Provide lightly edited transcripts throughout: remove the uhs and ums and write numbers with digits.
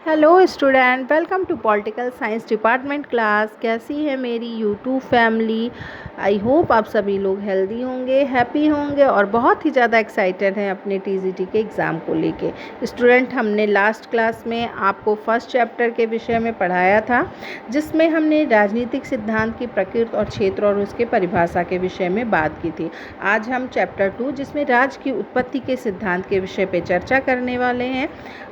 Hello student, welcome to political science department class. कैसी है मेरी यूट्यूब फैमिली? आई होप आप सभी लोग हेल्दी होंगे, हैप्पी होंगे और बहुत ही ज़्यादा एक्साइटेड हैं अपने टीजीटी के एग्ज़ाम को लेके। स्टूडेंट, हमने लास्ट क्लास में आपको फर्स्ट चैप्टर के विषय में पढ़ाया था, जिसमें हमने राजनीतिक सिद्धांत की प्रकृति और क्षेत्र और उसके परिभाषा के विषय में बात की थी। आज हम चैप्टर 2 जिसमें राज्य की उत्पत्ति के सिद्धांत के विषय पर चर्चा करने वाले हैं।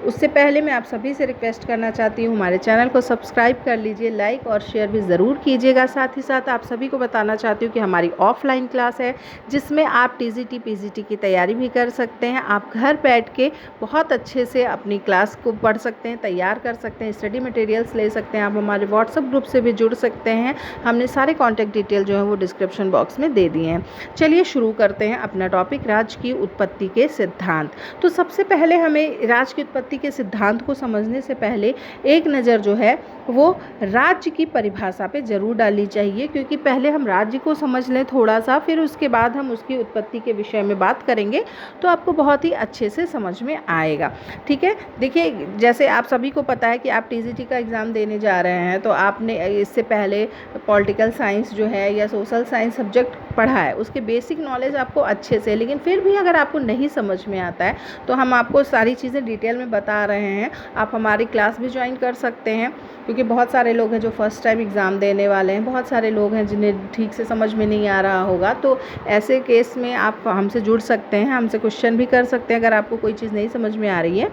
उससे पहले मैं आप सभी से रिक्वेस्ट करना चाहती हूँ, हमारे चैनल को सब्सक्राइब कर लीजिए, लाइक और शेयर भी ज़रूर कीजिएगा। साथ ही साथ आप सभी को बताना चाहती हूँ कि हमारी ऑफलाइन क्लास है, जिसमें आप टीजीटी पीजीटी की तैयारी भी कर सकते हैं। आप घर बैठ के बहुत अच्छे से अपनी क्लास को पढ़ सकते हैं, तैयार कर सकते हैं, स्टडी मटेरियल्स ले सकते हैं। आप हमारे व्हाट्सएप ग्रुप से भी जुड़ सकते हैं। हमने सारे कॉन्टैक्ट डिटेल जो है वो डिस्क्रिप्शन बॉक्स में दे दिए हैं। चलिए शुरू करते हैं अपना टॉपिक, राज्य की उत्पत्ति के सिद्धांत। तो सबसे पहले हमें राज्य की उत्पत्ति के सिद्धांत को समझने से पहले एक नज़र जो है वो राज्य की परिभाषा पे ज़रूर डालनी चाहिए, क्योंकि पहले हम राज्य को समझ लें थोड़ा सा, फिर उसके बाद हम उसकी उत्पत्ति के विषय में बात करेंगे तो आपको बहुत ही अच्छे से समझ में आएगा। ठीक है, देखिए, जैसे आप सभी को पता है कि आप टीजीटी का एग्ज़ाम देने जा रहे हैं, तो आपने इससे पहले पॉलिटिकल साइंस जो है या सोशल साइंस सब्जेक्ट पढ़ा है, उसके बेसिक नॉलेज आपको अच्छे से, लेकिन फिर भी अगर आपको नहीं समझ में आता है तो हम आपको सारी चीज़ें डिटेल में बता रहे हैं। आप हमारी क्लास भी ज्वाइन कर सकते हैं, क्योंकि बहुत सारे लोग हैं जो फर्स्ट टाइम एग्ज़ाम देने वाले हैं, बहुत सारे लोग हैं जिन्हें ठीक से समझ में नहीं आ रहा होगा। तो ऐसे केस में आप हमसे जुड़ सकते हैं, हमसे क्वेश्चन भी कर सकते हैं अगर आपको कोई चीज़ नहीं समझ में आ रही है।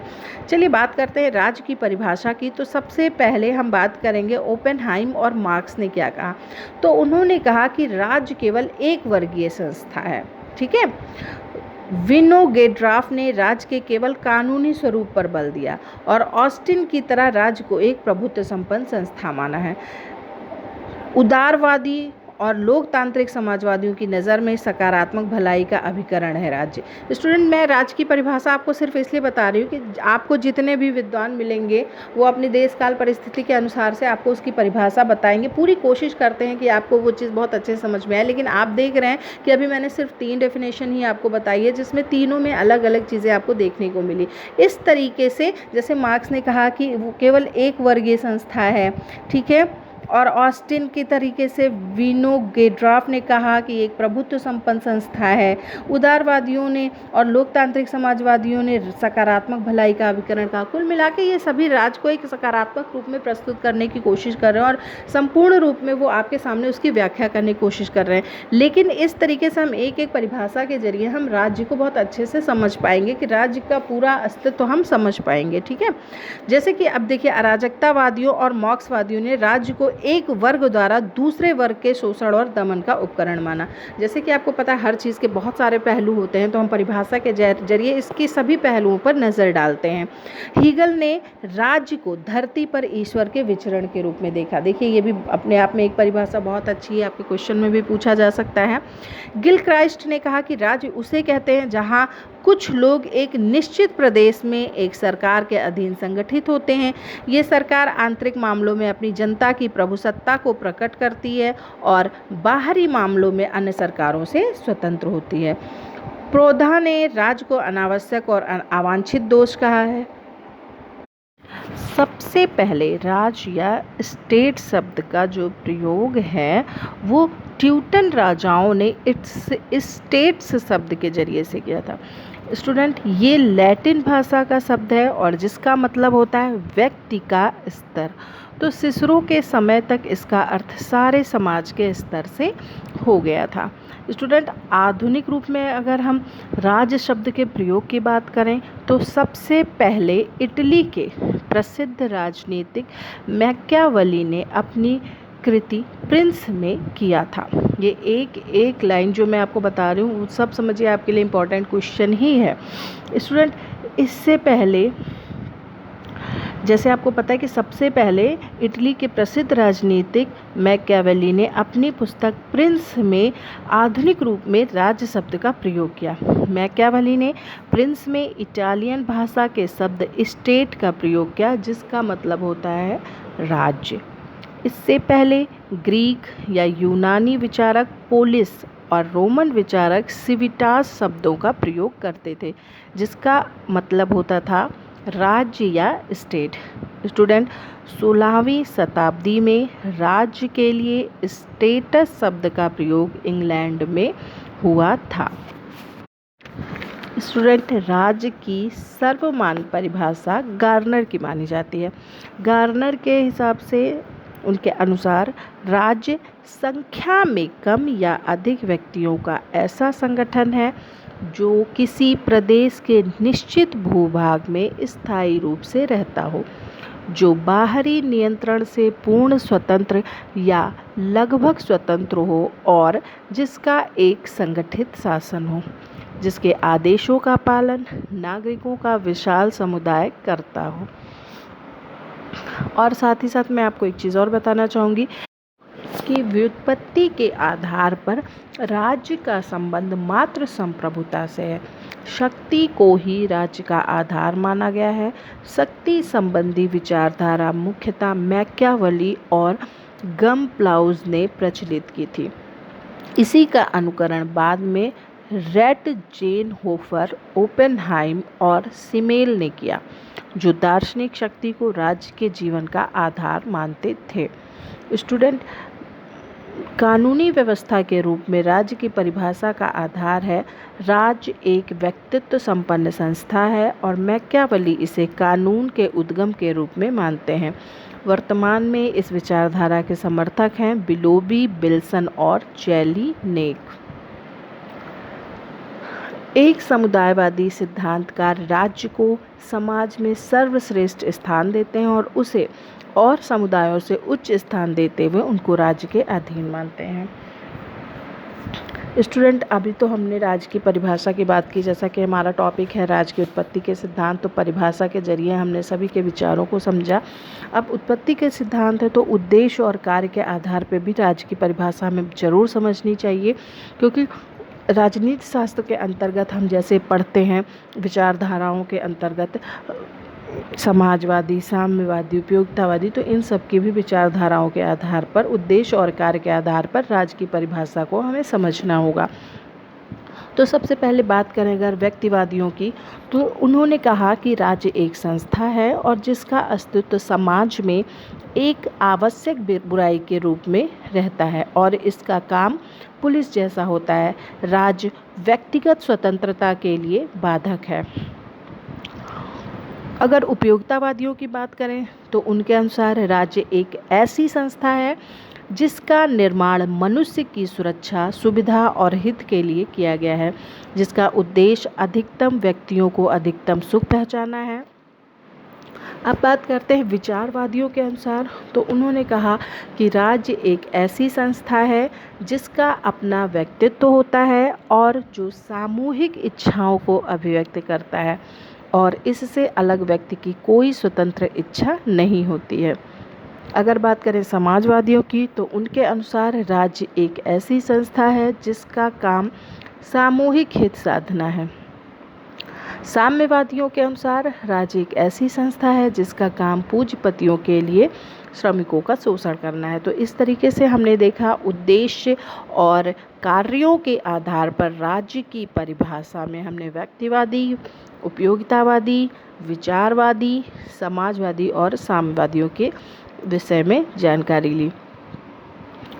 चलिए बात करते हैं राज्य की परिभाषा की। तो सबसे पहले हम बात करेंगे ओपेनहाइम और मार्क्स ने क्या कहा। तो उन्होंने कहा कि राज्य केवल एक वर्गीय संस्था है। ठीक है, विनोग्रेडॉफ ने राज्य के केवल कानूनी स्वरूप पर बल दिया और ऑस्टिन की तरह राज्य को एक प्रभुत्व संपन्न संस्था माना है। उदारवादी और लोकतांत्रिक समाजवादियों की नज़र में सकारात्मक भलाई का अभिकरण है राज्य। स्टूडेंट, मैं राज्य की परिभाषा आपको सिर्फ इसलिए बता रही हूँ कि आपको जितने भी विद्वान मिलेंगे वो अपनी देश काल परिस्थिति के अनुसार से आपको उसकी परिभाषा बताएंगे। पूरी कोशिश करते हैं कि आपको वो चीज़ बहुत अच्छे से समझ में आए, लेकिन आप देख रहे हैं कि अभी मैंने सिर्फ 3 डेफिनेशन ही आपको बताई है, जिसमें तीनों में अलग अलग चीज़ें आपको देखने को मिली। इस तरीके से जैसे मार्क्स ने कहा कि वो केवल एक वर्गीय संस्था है, ठीक है, और ऑस्टिन के तरीके से विनोग्रेडॉफ ने कहा कि एक प्रभुत्व संपन्न संस्था है। उदारवादियों ने और लोकतांत्रिक समाजवादियों ने सकारात्मक भलाई का अभिकरण कहा। कुल मिला के ये सभी राज्य को एक सकारात्मक रूप में प्रस्तुत करने की कोशिश कर रहे हैं और संपूर्ण रूप में वो आपके सामने उसकी व्याख्या करने की कोशिश कर रहे हैं। लेकिन इस तरीके से हम एक एक परिभाषा के जरिए हम राज्य को बहुत अच्छे से समझ पाएंगे कि राज्य का पूरा अस्तित्व हम समझ पाएंगे। ठीक है, जैसे कि अब देखिए, अराजकतावादियों और मार्क्सवादियों ने राज्य को एक वर्ग द्वारा दूसरे वर्ग के शोषण और दमन का उपकरण माना। जैसे कि आपको पता है हर चीज़ के बहुत सारे पहलू होते हैं, तो हम परिभाषा के जरिए इसके सभी पहलुओं पर नज़र डालते हैं। हीगल ने राज्य को धरती पर ईश्वर के विचरण के रूप में देखा। देखिए, ये भी अपने आप में एक परिभाषा बहुत अच्छी है, आपके क्वेश्चन में भी पूछा जा सकता है। गिलक्राइस्ट ने कहा कि राज्य उसे कहते हैं जहाँ कुछ लोग एक निश्चित प्रदेश में एक सरकार के अधीन संगठित होते हैं। ये सरकार आंतरिक मामलों में अपनी जनता की प्रभुसत्ता को प्रकट करती है और बाहरी मामलों में अन्य सरकारों से स्वतंत्र होती है। प्रोधा ने राज्य को अनावश्यक और अवांछित दोष कहा है। सबसे पहले राज्य या स्टेट शब्द का जो प्रयोग है वो ट्यूटन राजाओं ने इट्स स्टेट्स शब्द के जरिए से किया था। स्टूडेंट, ये लैटिन भाषा का शब्द है और जिसका मतलब होता है व्यक्ति का स्तर। तो सिसरो के समय तक इसका अर्थ सारे समाज के स्तर से हो गया था। स्टूडेंट, आधुनिक रूप में अगर हम राज शब्द के प्रयोग की बात करें तो सबसे पहले इटली के प्रसिद्ध राजनीतिक मैकियावेली ने अपनी कृति प्रिंस में किया था। ये एक एक लाइन जो मैं आपको बता रही हूँ सब समझिए, आपके लिए इम्पोर्टेंट क्वेश्चन ही है। स्टूडेंट, इससे पहले जैसे आपको पता है कि सबसे पहले इटली के प्रसिद्ध राजनीतिक मैकियावेली ने अपनी पुस्तक प्रिंस में आधुनिक रूप में राज्य शब्द का प्रयोग किया। मैकियावेली ने प्रिंस में इटालियन भाषा के शब्द स्टेट का प्रयोग किया, जिसका मतलब होता है राज्य। इससे पहले ग्रीक या यूनानी विचारक पोलिस और रोमन विचारक सिविटास शब्दों का प्रयोग करते थे, जिसका मतलब होता था राज्य या स्टेट। स्टूडेंट, 16वीं शताब्दी में राज्य के लिए स्टेटस शब्द का प्रयोग इंग्लैंड में हुआ था। स्टूडेंट, राज्य की सर्वमान्य परिभाषा गार्नर की मानी जाती है। गार्नर के हिसाब से, उनके अनुसार, राज्य संख्या में कम या अधिक व्यक्तियों का ऐसा संगठन है जो किसी प्रदेश के निश्चित भूभाग में स्थायी रूप से रहता हो, जो बाहरी नियंत्रण से पूर्ण स्वतंत्र या लगभग स्वतंत्र हो और जिसका एक संगठित शासन हो, जिसके आदेशों का पालन नागरिकों का विशाल समुदाय करता हो। और साथ ही साथ मैं आपको एक चीज़ और बताना चाहूँगी कि व्युत्पत्ति के आधार पर राज्य का संबंध मात्र संप्रभुता से है। शक्ति को ही राज्य का आधार माना गया है। शक्ति संबंधी विचारधारा मुख्यतः मैकियावेली और गमप्लाउज ने प्रचलित की थी। इसी का अनुकरण बाद में रेटजेनहोफर, ओपेनहाइम और सिमेल ने किया, जो दार्शनिक शक्ति को राज्य के जीवन का आधार मानते थे। स्टूडेंट, कानूनी व्यवस्था के रूप में राज्य की परिभाषा का आधार है राज्य एक व्यक्तित्व संपन्न संस्था है और मैकियावेली इसे कानून के उद्गम के रूप में मानते हैं। वर्तमान में इस विचारधारा के समर्थक हैं बिलोबी, बिल्सन और जेलीनेक। एक समुदायवादी सिद्धांतकार राज्य को समाज में सर्वश्रेष्ठ स्थान देते हैं और उसे और समुदायों से उच्च स्थान देते हुए उनको राज्य के अधीन मानते हैं। स्टूडेंट, अभी तो हमने राज्य की परिभाषा की बात की, जैसा कि हमारा टॉपिक है राज्य की उत्पत्ति के सिद्धांत, तो परिभाषा के जरिए हमने सभी के विचारों को समझा। अब उत्पत्ति के सिद्धांत है तो उद्देश्य और कार्य के आधार पर भी राज्य की परिभाषा हमें ज़रूर समझनी चाहिए, क्योंकि राजनीति शास्त्र के अंतर्गत हम जैसे पढ़ते हैं विचारधाराओं के अंतर्गत समाजवादी, साम्यवादी, उपयोगितावादी, तो इन सब की भी विचारधाराओं के आधार पर, उद्देश्य और कार्य के आधार पर राज्य की परिभाषा को हमें समझना होगा। तो सबसे पहले बात करें अगर व्यक्तिवादियों की, तो उन्होंने कहा कि राज्य एक संस्था है और जिसका अस्तित्व समाज में एक आवश्यक बुराई के रूप में रहता है और इसका काम पुलिस जैसा होता है। राज्य व्यक्तिगत स्वतंत्रता के लिए बाधक है। अगर उपयोगितावादियों की बात करें तो उनके अनुसार राज्य एक ऐसी संस्था है जिसका निर्माण मनुष्य की सुरक्षा, सुविधा और हित के लिए किया गया है, जिसका उद्देश्य अधिकतम व्यक्तियों को अधिकतम सुख पहुंचाना है। अब बात करते हैं विचारवादियों के अनुसार, तो उन्होंने कहा कि राज्य एक ऐसी संस्था है जिसका अपना व्यक्तित्व होता है और जो सामूहिक इच्छाओं को अभिव्यक्त करता है और इससे अलग व्यक्ति की कोई स्वतंत्र इच्छा नहीं होती है। अगर बात करें समाजवादियों की, तो उनके अनुसार राज्य एक ऐसी संस्था है जिसका काम सामूहिक हित साधना है। साम्यवादियों के अनुसार राज्य एक ऐसी संस्था है जिसका काम पूंजीपतियों के लिए श्रमिकों का शोषण करना है। तो इस तरीके से हमने देखा उद्देश्य और कार्यों के आधार पर राज्य की परिभाषा में हमने व्यक्तिवादी, उपयोगितावादी, विचारवादी, समाजवादी और साम्यवादियों के विषय में जानकारी ली।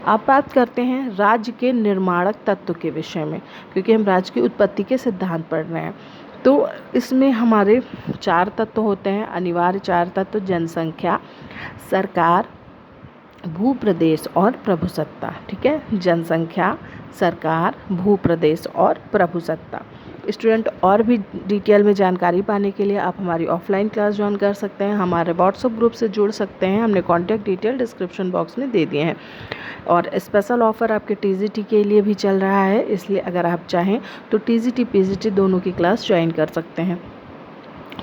अब बात करते हैं राज्य के निर्माणक तत्व के विषय में, क्योंकि हम राज्य की उत्पत्ति के सिद्धांत पढ़ रहे हैं। तो इसमें हमारे 4 तत्व होते हैं, अनिवार्य 4 तत्व: जनसंख्या, सरकार, भूप्रदेश और प्रभुसत्ता। ठीक है, जनसंख्या, सरकार, भूप्रदेश और प्रभुसत्ता। स्टूडेंट, और भी डिटेल में जानकारी पाने के लिए आप हमारी ऑफलाइन क्लास ज्वाइन कर सकते हैं, हमारे व्हाट्सएप ग्रुप से जुड़ सकते हैं। हमने कॉन्टैक्ट डिटेल डिस्क्रिप्शन बॉक्स में दे दिए हैं और स्पेशल ऑफ़र आपके टीजीटी के लिए भी चल रहा है, इसलिए अगर आप चाहें तो टीजीटी पीजीटी दोनों की क्लास ज्वाइन कर सकते हैं।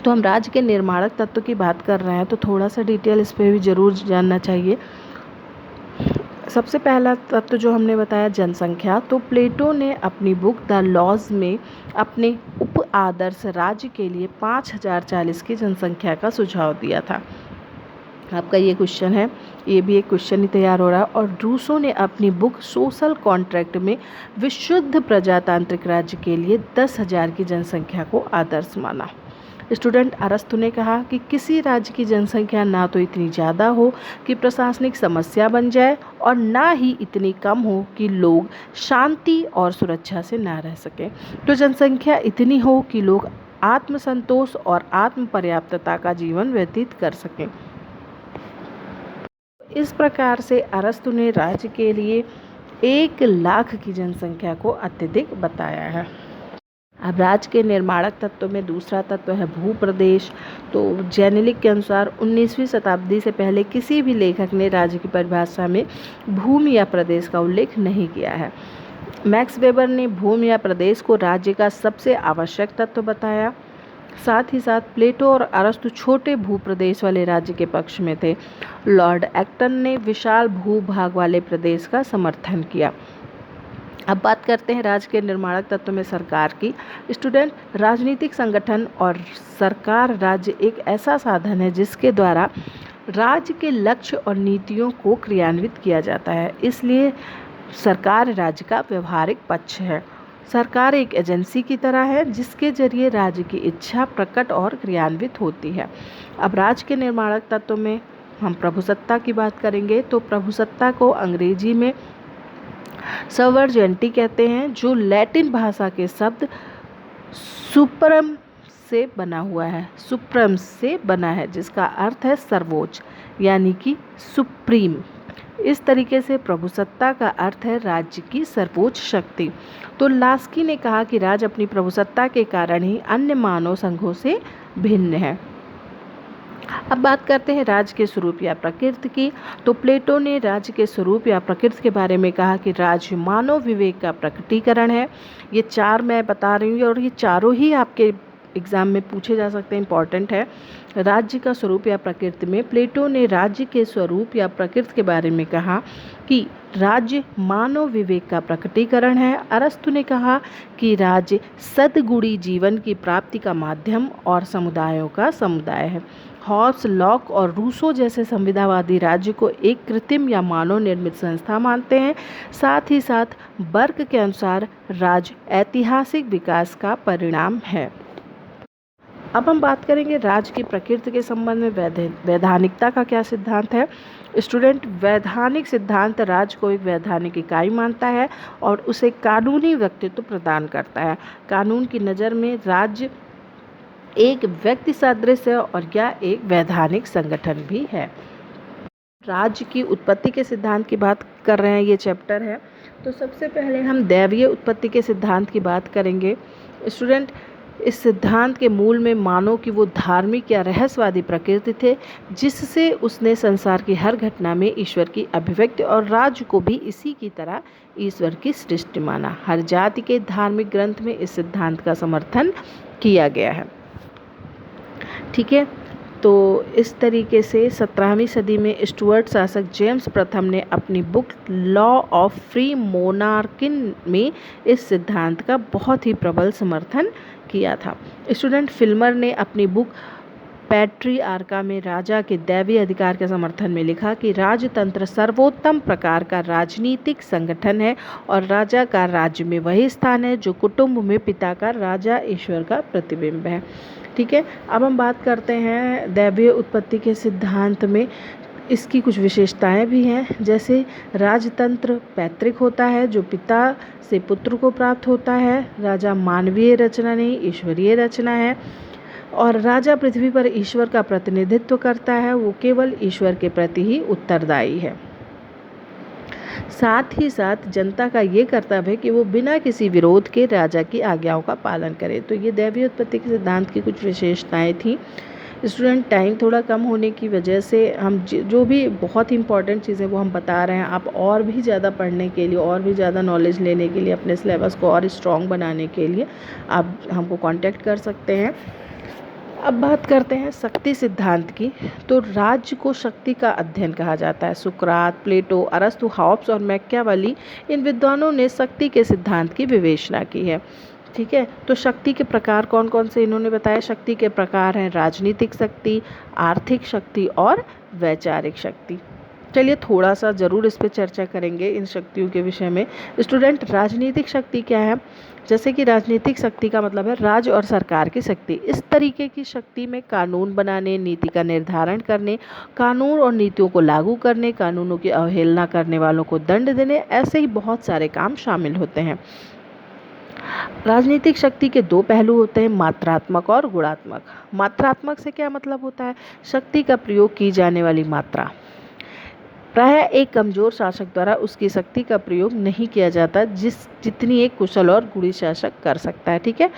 तो हम राज्य के निर्माणक तत्व की बात कर रहे हैं तो थोड़ा सा डिटेल इस पर भी ज़रूर जानना चाहिए। सबसे पहला तत्व जो हमने बताया जनसंख्या, तो प्लेटो ने अपनी बुक द लॉज में अपने उप आदर्श राज्य के लिए 5040 की जनसंख्या का सुझाव दिया था। आपका ये क्वेश्चन है, ये भी एक क्वेश्चन ही तैयार हो रहा है। और रूसो ने अपनी बुक सोशल कॉन्ट्रैक्ट में विशुद्ध प्रजातांत्रिक राज्य के लिए 10,000 की जनसंख्या को आदर्श माना। स्टूडेंट, अरस्तु ने कहा कि किसी राज्य की जनसंख्या ना तो इतनी ज़्यादा हो कि प्रशासनिक समस्या बन जाए और ना ही इतनी कम हो कि लोग शांति और सुरक्षा से ना रह सकें। तो जनसंख्या इतनी हो कि लोग आत्मसंतोष और आत्म पर्याप्तता का जीवन व्यतीत कर सकें। इस प्रकार से अरस्तु ने राज्य के लिए 1 लाख की जनसंख्या को अत्यधिक बताया है। अब राज्य के निर्माणक तत्व में दूसरा तत्व है भूप्रदेश। तो जेनेलिक के अनुसार 19वीं शताब्दी से पहले किसी भी लेखक ने राज्य की परिभाषा में भूमि या प्रदेश का उल्लेख नहीं किया है। मैक्स वेबर ने भूमि या प्रदेश को राज्य का सबसे आवश्यक तत्व बताया। साथ ही साथ प्लेटो और अरस्तु छोटे भूप्रदेश वाले राज्य के पक्ष में थे। लॉर्ड एक्टन ने विशाल भूभाग वाले प्रदेश का समर्थन किया। अब बात करते हैं राज्य के निर्माणक तत्व में सरकार की। स्टूडेंट, राजनीतिक संगठन और सरकार राज्य एक ऐसा साधन है जिसके द्वारा राज्य के लक्ष्य और नीतियों को क्रियान्वित किया जाता है। इसलिए सरकार राज्य का व्यवहारिक पक्ष है। सरकार एक एजेंसी की तरह है जिसके जरिए राज्य की इच्छा प्रकट और क्रियान्वित होती है। अब राज्य के निर्माणक तत्व में हम प्रभुसत्ता की बात करेंगे। तो प्रभुसत्ता को अंग्रेजी में सवर्जेंटी कहते हैं, जो लैटिन भाषा के शब्द सुप्रम से बना हुआ है। सुप्रम से बना है जिसका अर्थ है सर्वोच्च, यानी कि सुप्रीम। इस तरीके से प्रभुसत्ता का अर्थ है राज्य की सर्वोच्च शक्ति। तो लास्की ने कहा कि राज्य अपनी प्रभुसत्ता के कारण ही अन्य मानव संघों से भिन्न है। अब बात करते हैं राज्य के स्वरूप या प्रकृति की। तो प्लेटो ने राज्य के स्वरूप या प्रकृति के बारे में कहा कि राज्य मानव विवेक का प्रकटीकरण है। ये 4 मैं बता रही हूँ और ये चारों ही आपके एग्ज़ाम में पूछे जा सकते हैं, इंपॉर्टेंट है। राज्य का स्वरूप या प्रकृति में प्लेटो ने राज्य के स्वरूप या प्रकृति के बारे में कहा कि राज्य मानव विवेक का प्रकटीकरण है। अरस्तु ने कहा कि राज्य सद्गुणी जीवन की प्राप्ति का माध्यम और समुदायों का समुदाय है। हॉब्स, लॉक और रूसो जैसे संविधावादी राज्य को एक कृत्रिम या मानव निर्मित संस्था मानते हैं। साथ ही साथ बर्क के अनुसार राज्य ऐतिहासिक विकास का परिणाम है। अब हम बात करेंगे राज्य की प्रकृति के संबंध में वैधानिकता का क्या सिद्धांत है। स्टूडेंट, वैधानिक सिद्धांत राज्य को एक वैधानिक इकाई मानता है और उसे कानूनी व्यक्तित्व प्रदान करता है। कानून की नज़र में राज्य एक व्यक्ति सदृश है और यह एक वैधानिक संगठन भी है। राज्य की उत्पत्ति के सिद्धांत की बात कर रहे हैं, ये चैप्टर है। तो सबसे पहले हम दैवीय उत्पत्ति के सिद्धांत की बात करेंगे। स्टूडेंट, इस सिद्धांत के मूल में मानव की वो धार्मिक या रहस्यवादी प्रकृति थे जिससे उसने संसार की हर घटना में ईश्वर की अभिव्यक्ति और राज्य को भी इसी की तरह ईश्वर की सृष्टि माना। हर जाति के धार्मिक ग्रंथ में इस सिद्धांत का समर्थन किया गया है। ठीक है, तो इस तरीके से 17वीं सदी में स्टुअर्ट शासक जेम्स प्रथम ने अपनी बुक लॉ ऑफ फ्री मोनार्किन में इस सिद्धांत का बहुत ही प्रबल समर्थन किया था। स्टूडेंट, फिल्मर ने अपनी बुक पैट्रियार्का में राजा के दैवीय अधिकार के समर्थन में लिखा कि राजतंत्र सर्वोत्तम प्रकार का राजनीतिक संगठन है और राजा का राज्य में वही स्थान है जो कुटुंब में पिता का, राजा ईश्वर का प्रतिबिंब है। ठीक है, अब हम बात करते हैं दैवीय उत्पत्ति के सिद्धांत में इसकी कुछ विशेषताएं भी हैं। जैसे राजतंत्र पैतृक होता है जो पिता से पुत्र को प्राप्त होता है। राजा मानवीय रचना नहीं, ईश्वरीय रचना है। और राजा पृथ्वी पर ईश्वर का प्रतिनिधित्व करता है, वो केवल ईश्वर के प्रति ही उत्तरदायी है। साथ ही साथ जनता का ये कर्तव्य है कि वो बिना किसी विरोध के राजा की आज्ञाओं का पालन करे। तो ये दैवीय उत्पत्ति के सिद्धांत की कुछ विशेषताएं थी। स्टूडेंट, टाइम थोड़ा कम होने की वजह से हम जो भी बहुत ही इंपॉर्टेंट चीज़ें वो हम बता रहे हैं, आप और भी ज़्यादा पढ़ने के लिए, और भी ज़्यादा नॉलेज लेने के लिए, अपने सिलेबस को और स्ट्रॉन्ग बनाने के लिए आप हमको कांटेक्ट कर सकते हैं। अब बात करते हैं शक्ति सिद्धांत की। तो राज्य को शक्ति का अध्ययन कहा जाता है। सुकरात, प्लेटो, अरस्तु, हॉब्स और मैकियावेली, इन विद्वानों ने शक्ति के सिद्धांत की विवेचना की है। ठीक है, तो शक्ति के प्रकार कौन कौन से इन्होंने बताया। शक्ति के प्रकार हैं राजनीतिक शक्ति, आर्थिक शक्ति और वैचारिक शक्ति। चलिए थोड़ा सा ज़रूर इस पे चर्चा करेंगे इन शक्तियों के विषय में। स्टूडेंट, राजनीतिक शक्ति क्या है? जैसे कि राजनीतिक शक्ति का मतलब है राज्य और सरकार की शक्ति। इस तरीके की शक्ति में कानून बनाने, नीति का निर्धारण करने, कानून और नीतियों को लागू करने, कानूनों की अवहेलना करने वालों को दंड देने, ऐसे ही बहुत सारे काम शामिल होते हैं। राजनीतिक शक्ति के दो पहलू होते हैं, मात्रात्मक और गुणात्मक। मात्रात्मक से क्या मतलब होता है? शक्ति का प्रयोग की जाने वाली मात्रा। प्रायः एक कमजोर शासक द्वारा उसकी शक्ति का प्रयोग नहीं किया जाता जितनी एक कुशल और गुणी शासक कर सकता है। ठीक है,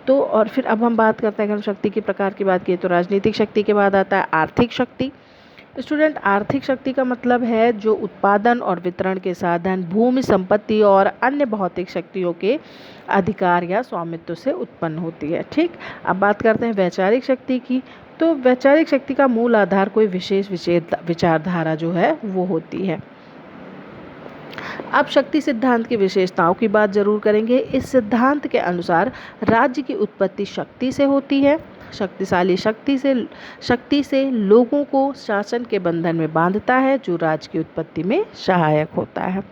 तो और फिर अब हम बात करते हैं, अगर हम शक्ति के प्रकार की बात किए तो राजनीतिक शक्ति के बाद आता है आर्थिक शक्ति। स्टूडेंट, आर्थिक शक्ति का मतलब है जो उत्पादन और वितरण के साधन, भूमि, संपत्ति और अन्य भौतिक शक्तियों के अधिकार या स्वामित्व से उत्पन्न होती है। ठीक, अब बात करते हैं वैचारिक शक्ति की। तो वैचारिक शक्ति का मूल आधार कोई विशेष विचारधारा जो है वो होती है। अब शक्ति सिद्धांत की विशेषताओं की बात जरूर करेंगे। इस सिद्धांत के अनुसार राज्य की उत्पत्ति शक्ति से होती है। शक्तिशाली शक्ति से लोगों को शासन के बंधन में बांधता है, जो राज्य की उत्पत्ति में सहायक होता है।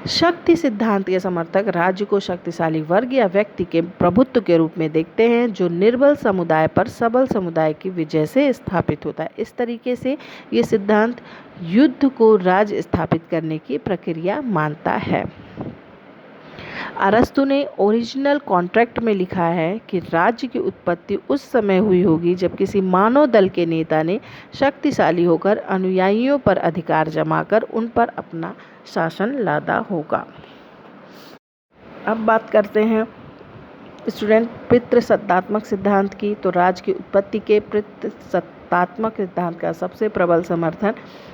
शक्ति सिद्धांत के समर्थक राज्य को शक्तिशाली वर्ग या व्यक्ति के प्रभुत्व के रूप में देखते हैं, जो निर्बल समुदाय पर सबल समुदाय की विजय से स्थापित होता है। इस तरीके से ये सिद्धांत युद्ध को राज्य स्थापित करने की प्रक्रिया मानता है। अरस्तु ने ओरिजिनल कॉन्ट्रैक्ट में लिखा है कि राज्य की उत्पत्ति उस समय हुई होगी जब किसी मानव दल के नेता ने शक्तिशाली होकर अनुयायियों पर अधिकार जमाकर उन पर अपना शासन लादा होगा। अब बात करते हैं स्टूडेंट पितृसत्तात्मक सिद्धांत की। तो राज्य की उत्पत्ति के पितृसत्तात्मक सिद्धांत का सबसे प्रबल समर्थन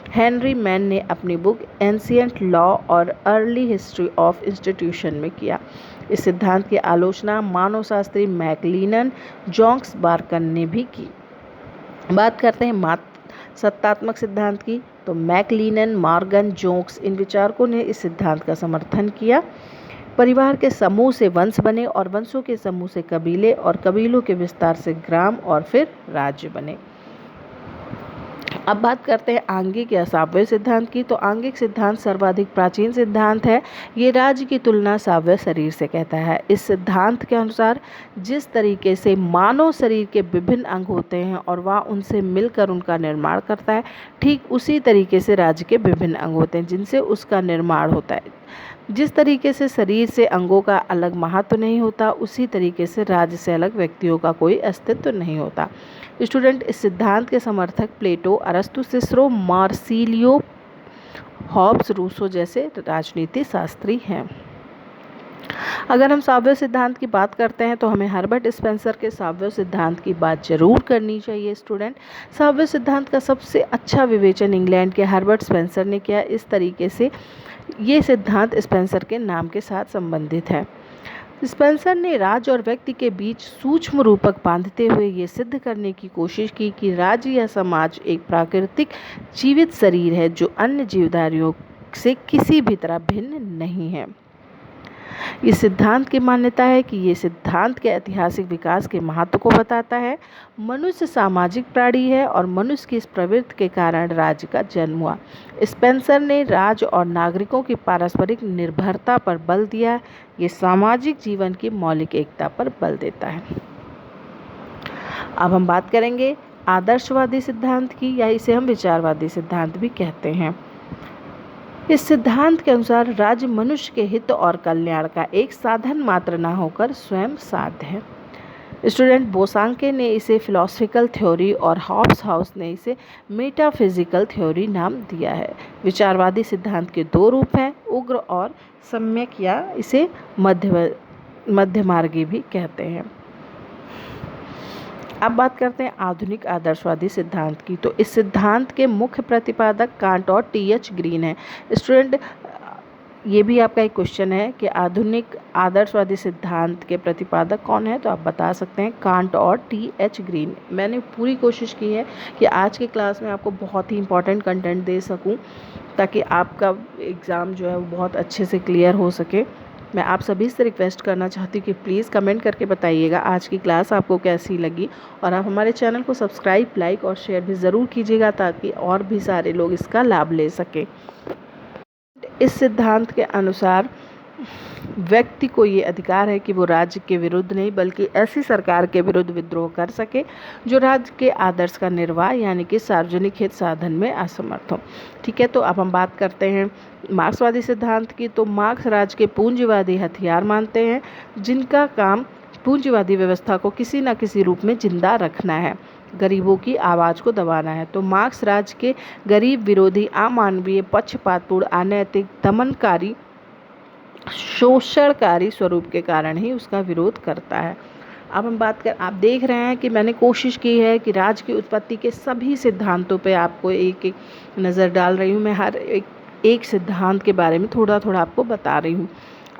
हेनरी मैन ने अपनी बुक एंशिएंट लॉ और अर्ली हिस्ट्री ऑफ इंस्टीट्यूशन में किया। इस सिद्धांत की आलोचना मानवशास्त्री मैकलिनन जोंक्स बार्कन ने भी की। बात करते हैं सत्तात्मक सिद्धांत की। तो मैकलिनन, मॉर्गन, जोंक्स, इन विचारकों ने इस सिद्धांत का समर्थन किया। परिवार के समूह से वंश बने और वंशों के समूह से कबीले और कबीलों के विस्तार से ग्राम और फिर राज्य बने। अब बात करते हैं आंगिक या साव्य सिद्धांत की। तो आंगिक सिद्धांत सर्वाधिक प्राचीन सिद्धांत है। ये राज्य की तुलना साव्य शरीर से कहता है। इस सिद्धांत के अनुसार जिस तरीके से मानव शरीर के विभिन्न अंग होते हैं और वह उनसे मिलकर उनका निर्माण करता है, ठीक उसी तरीके से राज्य के विभिन्न अंग होते हैं जिनसे उसका निर्माण होता है। जिस तरीके से शरीर से अंगों का अलग महत्व नहीं होता, उसी तरीके से राज्य से अलग व्यक्तियों का कोई अस्तित्व नहीं होता। स्टूडेंट, इस सिद्धांत के समर्थक प्लेटो, अरस्तु, सिसरो, मार्सिलियो, हॉब्स, रूसो जैसे राजनीति शास्त्री हैं। अगर हम साव्य सिद्धांत की बात करते हैं तो हमें हर्बर्ट स्पेंसर के साव्य सिद्धांत की बात जरूर करनी चाहिए। स्टूडेंट, साव्य सिद्धांत का सबसे अच्छा विवेचन इंग्लैंड के हर्बर्ट स्पेंसर ने किया। इस तरीके से ये सिद्धांत स्पेंसर के नाम के साथ संबंधित है। स्पेंसर ने राज्य और व्यक्ति के बीच सूक्ष्म रूपक बांधते हुए ये सिद्ध करने की कोशिश की कि राज्य या समाज एक प्राकृतिक जीवित शरीर है जो अन्य जीवधारियों से किसी भी तरह भिन्न नहीं है। इस सिद्धांत की मान्यता है कि ये सिद्धांत के ऐतिहासिक विकास के महत्व को बताता है। मनुष्य सामाजिक प्राणी है और मनुष्य की इस प्रवृत्ति के कारण राज्य का जन्म हुआ। स्पेंसर ने राज्य और नागरिकों की पारस्परिक निर्भरता पर बल दिया। ये सामाजिक जीवन की मौलिक एकता पर बल देता है। अब हम बात करेंगे आदर्शवादी सिद्धांत की, या इसे हम विचारवादी सिद्धांत भी कहते हैं। इस सिद्धांत के अनुसार राज्य मनुष्य के हित और कल्याण का एक साधन मात्र न होकर स्वयं साध्य है। स्टूडेंट, बोसांके ने इसे फिलॉसफिकल थ्योरी और हॉब्स हाउस ने इसे मेटाफिजिकल थ्योरी नाम दिया है। विचारवादी सिद्धांत के दो रूप हैं, उग्र और सम्यक, या इसे मध्यमार्गी भी कहते हैं। अब बात करते हैं आधुनिक आदर्शवादी सिद्धांत की। तो इस सिद्धांत के मुख्य प्रतिपादक कांट और टी.एच. ग्रीन है। स्टूडेंट, ये भी आपका एक क्वेश्चन है कि आधुनिक आदर्शवादी सिद्धांत के प्रतिपादक कौन है, तो आप बता सकते हैं कांट और टी.एच. ग्रीन। मैंने पूरी कोशिश की है कि आज के क्लास में आपको बहुत ही इंपॉर्टेंट कंटेंट दे सकूं ताकि आपका एग्ज़ाम जो है वो बहुत अच्छे से क्लियर हो सके। मैं आप सभी से रिक्वेस्ट करना चाहती हूँ कि प्लीज़ कमेंट करके बताइएगा आज की क्लास आपको कैसी लगी, और आप हमारे चैनल को सब्सक्राइब, लाइक और शेयर भी ज़रूर कीजिएगा ताकि और भी सारे लोग इसका लाभ ले सकें। इस सिद्धांत के अनुसार व्यक्ति को ये अधिकार है कि वो राज्य के विरुद्ध नहीं बल्कि ऐसी सरकार के विरुद्ध विद्रोह कर सके जो राज्य के आदर्श का निर्वाह यानी कि सार्वजनिक हित साधन में असमर्थ हो। ठीक है, तो अब हम बात करते हैं मार्क्सवादी सिद्धांत की। तो मार्क्स राज्य के पूंजीवादी हथियार मानते हैं जिनका काम पूंजीवादी व्यवस्था को किसी न किसी रूप में जिंदा रखना है, गरीबों की आवाज़ को दबाना है। तो मार्क्स राज्य के गरीब विरोधी, अमानवीय, पक्षपातपूर्ण, अनैतिक, दमनकारी, शोषणकारी स्वरूप के कारण ही उसका विरोध करता है। अब हम बात कर, आप देख रहे हैं कि मैंने कोशिश की है कि राज्य की उत्पत्ति के सभी सिद्धांतों पे आपको एक एक नज़र डाल रही हूँ। मैं हर एक सिद्धांत के बारे में थोड़ा थोड़ा आपको बता रही हूँ।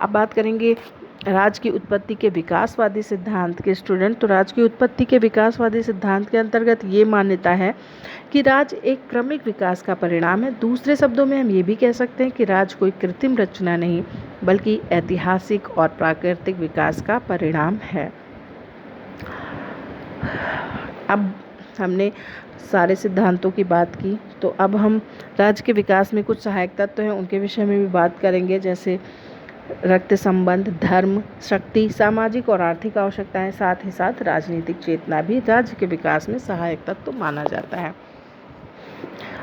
अब बात करेंगे राज्य की उत्पत्ति के विकासवादी सिद्धांत के स्टूडेंट। तो राज्य की उत्पत्ति के विकासवादी सिद्धांत के अंतर्गत ये मान्यता है कि राज्य एक क्रमिक विकास का परिणाम है। दूसरे शब्दों में हम ये भी कह सकते हैं कि राज्य कोई कृत्रिम रचना नहीं बल्कि ऐतिहासिक और प्राकृतिक विकास का परिणाम है। अब हमने सारे सिद्धांतों की बात की, तो अब हम राज्य के विकास में कुछ सहायक तत्व हैं उनके विषय में भी बात करेंगे, जैसे रक्त संबंध, धर्म, शक्ति, सामाजिक और आर्थिक आवश्यकताएं, साथ ही साथ राजनीतिक चेतना भी राज्य के विकास में सहायक तत्व माना जाता है।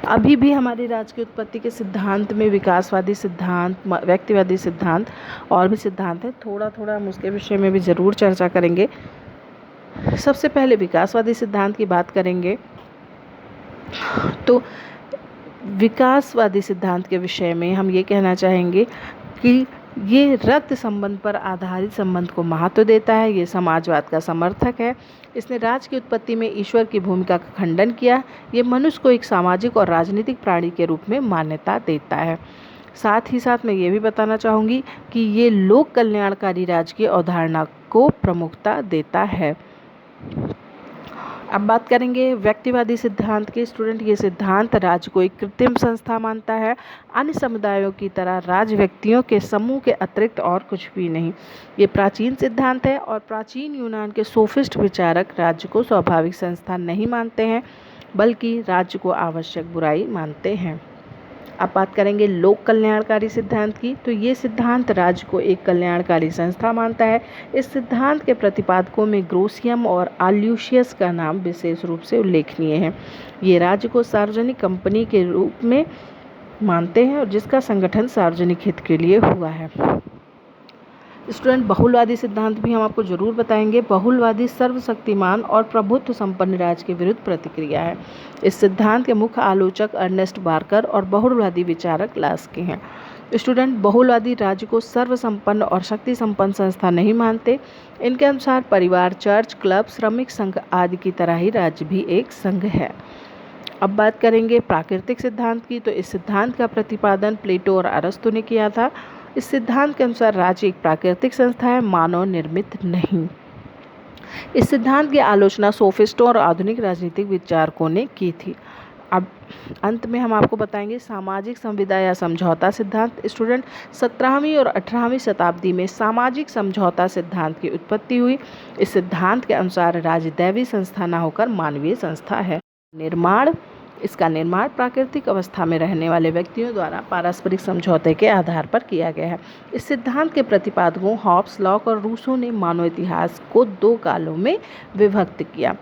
अभी भी हमारी राज्य की उत्पत्ति के सिद्धांत में विकासवादी सिद्धांत, व्यक्तिवादी सिद्धांत और भी सिद्धांत हैं। थोड़ा थोड़ा हम उसके विषय में भी ज़रूर चर्चा करेंगे। सबसे पहले विकासवादी सिद्धांत की बात करेंगे। तो विकासवादी सिद्धांत के विषय में हम ये कहना चाहेंगे कि ये रक्त संबंध पर आधारित संबंध को महत्व देता है। ये समाजवाद का समर्थक है। इसने राज्य की उत्पत्ति में ईश्वर की भूमिका का खंडन किया। ये मनुष्य को एक सामाजिक और राजनीतिक प्राणी के रूप में मान्यता देता है। साथ ही साथ मैं ये भी बताना चाहूँगी कि ये लोक कल्याणकारी राज्य की अवधारणा को प्रमुखता देता है। अब बात करेंगे व्यक्तिवादी सिद्धांत के स्टूडेंट। ये सिद्धांत राज्य को एक कृत्रिम संस्था मानता है। अन्य समुदायों की तरह राज्य व्यक्तियों के समूह के अतिरिक्त और कुछ भी नहीं। ये प्राचीन सिद्धांत है और प्राचीन यूनान के सोफिस्ट विचारक राज्य को स्वाभाविक संस्था नहीं मानते हैं बल्कि राज्य को आवश्यक बुराई मानते हैं। अब बात करेंगे लोक कल्याणकारी सिद्धांत की। तो ये सिद्धांत राज्य को एक कल्याणकारी संस्था मानता है। इस सिद्धांत के प्रतिपादकों में ग्रोसियम और आल्यूशियस का नाम विशेष रूप से उल्लेखनीय है। ये राज्य को सार्वजनिक कंपनी के रूप में मानते हैं और जिसका संगठन सार्वजनिक हित के लिए हुआ है। स्टूडेंट बहुलवादी सिद्धांत भी हम आपको जरूर बताएंगे। बहुलवादी सर्वशक्तिमान और प्रभुत्व संपन्न राज्य के विरुद्ध प्रतिक्रिया है। इस सिद्धांत के मुख्य आलोचक अर्नेस्ट बार्कर और बहुलवादी विचारक लास्की हैं। स्टूडेंट बहुलवादी राज्य को सर्वसंपन्न और शक्ति संपन्न संस्था नहीं मानते। इनके अनुसार परिवार, चर्च, क्लब, श्रमिक संघ आदि की तरह ही राज्य भी एक संघ है। अब बात करेंगे प्राकृतिक सिद्धांत की। तो इस सिद्धांत का प्रतिपादन प्लेटो और अरस्तु ने किया था। इस सिद्धांत के अनुसार राज्य एक प्राकृतिक संस्था है, मानव निर्मित नहीं। इस सिद्धांत की आलोचना सोफिस्टों और आधुनिक राजनीतिक विचारकों ने की थी। अब अंत में हम आपको बताएंगे सामाजिक संविदा या समझौता सिद्धांत। स्टूडेंट 17वीं और 18वीं शताब्दी में सामाजिक समझौता सिद्धांत की उत्पत्ति हुई। इस सिद्धांत के अनुसार राज्य दैवी संस्था न होकर मानवीय संस्था है। इसका निर्माण प्राकृतिक अवस्था में रहने वाले व्यक्तियों द्वारा पारस्परिक समझौते के आधार पर किया गया है। इस सिद्धांत के प्रतिपादकों हॉब्स, लॉक और रूसो ने मानव इतिहास को 2 कालों में विभक्त किया।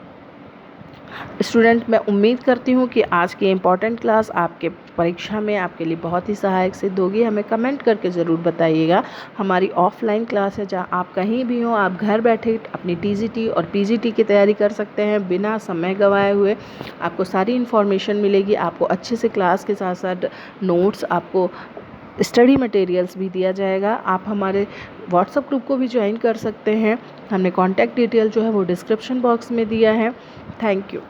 स्टूडेंट, मैं उम्मीद करती हूँ कि आज की इम्पॉर्टेंट क्लास आपके परीक्षा में आपके लिए बहुत ही सहायक सिद्ध होगी। हमें कमेंट करके ज़रूर बताइएगा। हमारी ऑफलाइन क्लास है जहाँ आप कहीं भी हों, आप घर बैठे अपनी टीजीटी और पीजीटी की तैयारी कर सकते हैं बिना समय गंवाए हुए। आपको सारी इन्फॉर्मेशन मिलेगी। आपको अच्छे से क्लास के साथ साथ नोट्स, आपको स्टडी मटेरियल्स भी दिया जाएगा। आप हमारे व्हाट्सएप ग्रुप को भी ज्वाइन कर सकते हैं। हमने कॉन्टैक्ट डिटेल जो है वो डिस्क्रिप्शन बॉक्स में दिया है। Thank you.